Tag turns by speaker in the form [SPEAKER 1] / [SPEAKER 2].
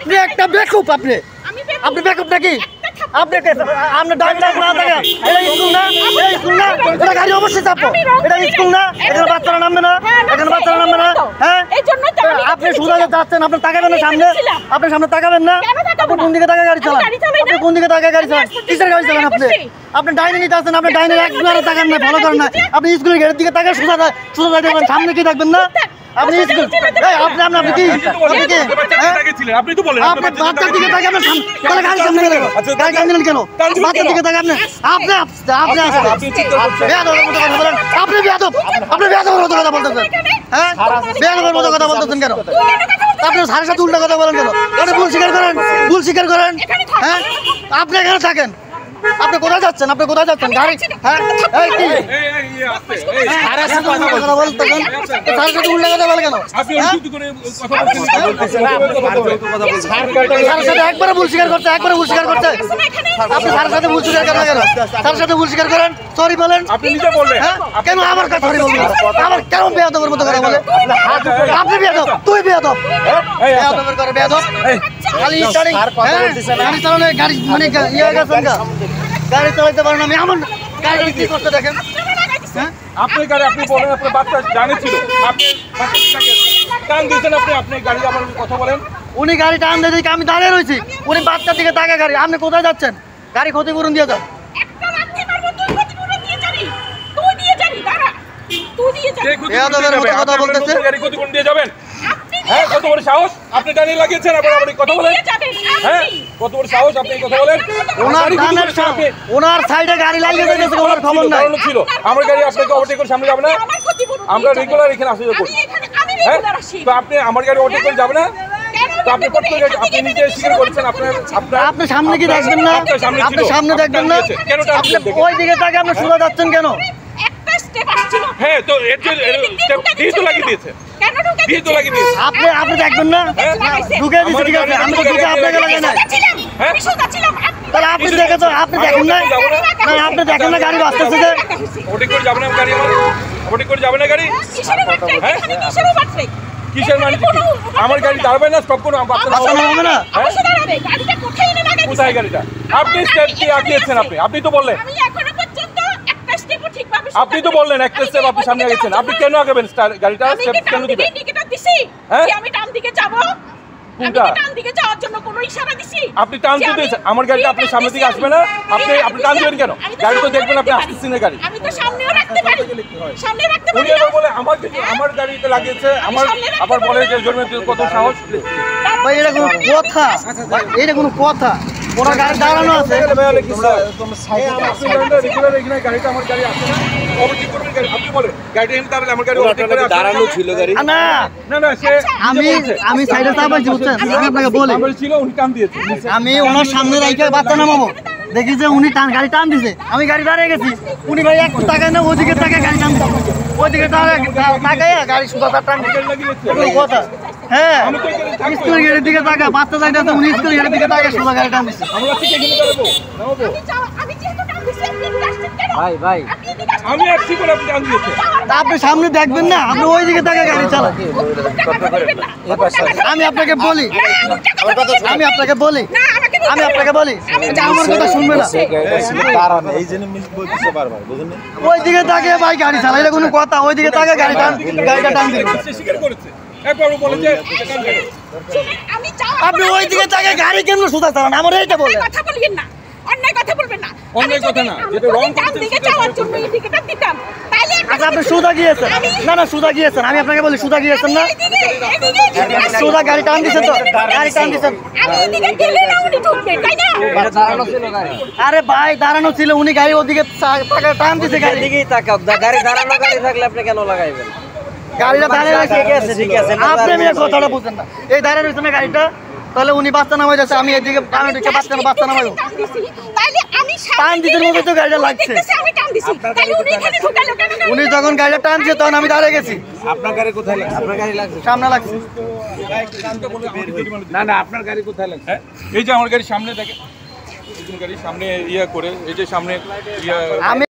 [SPEAKER 1] আপনি একটা বেকুব আপনি বেকুব নাকি আপনি আপনি ডাক্তার না থাকে এটা স্কুল না এটা গাড়ি অবশ্যই চাপো এটা স্কুল না এখানে বাচ্চারা নামবে না হ্যাঁ আপনি সোজা যাচ্ছেন আপনি তাকাবেন না সামনে আপনি সামনে তাকাবেন না আপনি কোন দিকে তাকায় গাড়ি চালান কিসের গাড়ি চালান আপনি ডাইনে নিতে আসছেন আপনি ডাইনে একবারে তাকান না ফলো করেন না আপনি স্কুলের গেটের দিকে তাকায় সোজা যাবেন সামনে কি দেখবেন না আপনি স্কুল আপনি তো বলেন আপনি বাচ্চার দিকে তাকায় আপনি তাহলে গাড়ি সামনে গেলেন গাড়ি টান দিলেন কেন বাচ্চার দিকে তাকায় আপনি আপনি বেয়াদবের মতো কথা বলতেছেন হ্যাঁ বেয়াদবের মতো কথা বলতেছেন কেন আপনি সাড়ে সাথে উল্টা কথা বলেন কেন আপনি ভুল স্বীকার করেন হ্যাঁ আপনি এখানে থাকেন আপনি কোথায় যাচ্ছেন গাড়ি হ্যাঁ একবারে ভুল স্বীকার করছে আপনি স্যারের সাথে ভুল স্বীকার করেন কেন স্যারের সাথে ভুল স্বীকার করেন সরি বলেন আপনি নিজে বললেন কেন আমার কথা সরি বলবেন আবার কেন বেয়াদবের মতো কথা বলে আপনি বেয়াদব তুই বেয়াদব বেয়াদবের করে বেয়াদব খালি স্টার্টিং গাড়ি চালানো গাড়ি মানে ইয়ে গেছেন গাড়ি চালাতে পারেন আমি এমন গাড়ি কি করতে দেখেন
[SPEAKER 2] আপনি গাড়ি আপনি বলেন আপনার বাচ্চা জানে ছিল আপনি টান দিয়েছেন আপনি গাড়ি আমার কথা বলেন
[SPEAKER 1] উনি গাড়ি টান দিয়ে দিকে আমি দাঁড়িয়ে রয়েছি উনি বাচ্চার দিকে তাকায় গাড়ি আপনি কোথায় যাচ্ছেন গাড়ি ক্ষতিপূরণ দিয়ে যান কথা বলতেছে
[SPEAKER 2] গাড়ি ক্ষতিপূরণ দিয়ে যাবেন হ্যাঁ কত বড় সাহস আপনি দাঁড়িয়ে লাগিয়েছেন আপনি কথা বলেন হ্যাঁ কত বড় সাহস আপনি কথা বলেন
[SPEAKER 1] ওনার সাইডে গাড়ি লাগিয়ে দিয়েছে ওনার খবর নাই
[SPEAKER 2] ছিল আমার গাড়ি আপনাকে ওভারটেক করে সামনে যাবে না আমরা রেগুলার এখানে আসা যাবো হ্যাঁ তো আপনি আমার গাড়ি ওভারটেক করে যাবে না তো আপনি কত করে আপনি নিজে স্বীকার করেছেন
[SPEAKER 1] আপনি সামনে কি দেখবেন না আপনি সামনে দেখবেন না আপনি ওই দিকে তাকে আপনি সোজা যাচ্ছেন কেন
[SPEAKER 3] একটা স্টেপ আসছিল
[SPEAKER 2] হ্যাঁ তো এর স্টেপ দিয়ে তো লাগিয়ে দিয়েছে
[SPEAKER 1] আপনি দেখবেন না ঢুকে দিয়েছে ঠিক আছে আমি তো ঢুকে আপনাকে লাগাই না
[SPEAKER 3] আমি সোজা ছিলাম
[SPEAKER 1] তাহলে আপনি দেখেন তো আপনি দেখেন না আপনি দেখেন না গাড়ি বাঁচতেছে যে
[SPEAKER 2] ওটি করে যাবে না গাড়ি ওটি করে যাবে না গাড়ি কিসের মানে আমার গাড়ি দাঁড়াবে না স্টপ করুন
[SPEAKER 1] হবে না
[SPEAKER 2] কোথায় গাড়িটা আপনি স্টেপ দিয়ে আগিয়েছেন আপনি তো বললেন আপনি তো বললেন একটা স্টেপ আপনি সামনে আগেছেন আপনি কেন আগাবেন গাড়িটা স্টেপ কেন দিবেন
[SPEAKER 3] আমি ডান দিকে যাব ডান দিকে যাওয়ার জন্য কোনো ইশারা দিছি
[SPEAKER 2] আপনি টান দিয়েছেন আমার গাড়িটা আপনি সামনে দিকে আসবে না আপনি টান দিবেন কেন গাড়ি তো দেখবেন আপনি আসতেছেন না গাড়ি
[SPEAKER 3] আমি তো সামনেও রাখতে পারি সামনে রাখতে পারি
[SPEAKER 2] উনি বলে আমার গাড়িতে লাগিয়েছে আবার বলে যে জন্মে কত সাহস
[SPEAKER 1] ভাই এটা কোনো কথা ওনার গাড়ি দাঁড়ানো আছে
[SPEAKER 2] গাড়িটা আমার গাড়ি আছে না ওভারটেক করবেন গাড়ি আপনি বলেন গাড়িটা এখানে দাঁড়ালে আমার গাড়ি ওভারটেক করে
[SPEAKER 4] দাঁড়ানো ছিল গাড়ি
[SPEAKER 1] না
[SPEAKER 2] সে
[SPEAKER 1] আমি সাইডে চাপাইছি বুঝছেন আমি আপনাকে বলি
[SPEAKER 2] ছিল উনি টান দিয়েছে
[SPEAKER 1] আমি ওনার সামনে রাইখে বাচ্চা নামাবো দেখি যে উনি গাড়ি টান দিছে আমি গাড়ি দাঁড়িয়ে গেছি উনি ভাই এক তাকায় না ওইদিকে তাকায় গাড়ি টান ওইদিকে তাকায় গাড়ি সুদা টান কথা হ্যাঁ স্কুল গেটের দিকে তাকায় বাচ্চা যাইতেছে উনি স্কুল গেটের দিকে তাকায় সুদা গাড়ি টান দিছে
[SPEAKER 4] ভাই
[SPEAKER 2] আমি আসছি বলে আপনি টান দিয়েছেন
[SPEAKER 1] আপনি সামনে দেখবেন না আপনি ওই দিকে তাকায় গাড়ি চালান আমি আপনাকে বলি আমার কথা শুনবে না ওই দিকে তাকিয়ে ভাই গাড়ি চালা এটা কোনো কথা ওই দিকে তাকিয়ে গাড়িটা টান দিবে আপনি ওই দিকে তাকিয়ে গাড়ি কেন সোজা চালান আমার এইটা বলেন
[SPEAKER 3] অন্যায় কথা বলবেন না
[SPEAKER 2] অন্যায় কথা না যেটা রং
[SPEAKER 3] দিকে যাওয়ার জন্য এই দিকেটা দিতাম তাইলে
[SPEAKER 1] আচ্ছা আপনি সোজা গিয়েছেন না সোজা গিয়েছেন আমি আপনাকে বলি সোজা গিয়েছেন না সোজা গাড়ি টান দিছেন তো গাড়ি টান দিছেন আরে ভাই দাঁড়ানো ছিল উনি গাড়ি ওদিকে টান দিছে গাড়ি
[SPEAKER 4] দিকেই তাকাও গাড়ি দাঁড়ানো গাড়ি থাকলে আপনি কেন লাগাইবেন
[SPEAKER 1] গাড়িটা দাঁড়িয়ে আছে
[SPEAKER 4] ঠিক আছে
[SPEAKER 1] আপনি মেয়ে কথাটা বুঝেন না এই দাঁড়িয়ে রয়েছে না গাড়িটা তাহলে উনি বাচ্চা নামাই যাচ্ছে আমি এদিকে বাচ্চা নামাবো টান দিতে মধ্যে তো গাড়িটা লাগছে উনি যখন গাড়িটা টানছে তখন আমি দাঁড়িয়ে গেছি
[SPEAKER 4] আপনার গাড়ি কোথায় লাগছে আপনার গাড়ি লাগছে
[SPEAKER 1] সামনে লাগছে
[SPEAKER 4] না আপনার গাড়ি কোথায় লাগছে
[SPEAKER 2] এই যে আমার গাড়ি সামনে দেখে গাড়ি সামনে ইয়া করে এই যে সামনে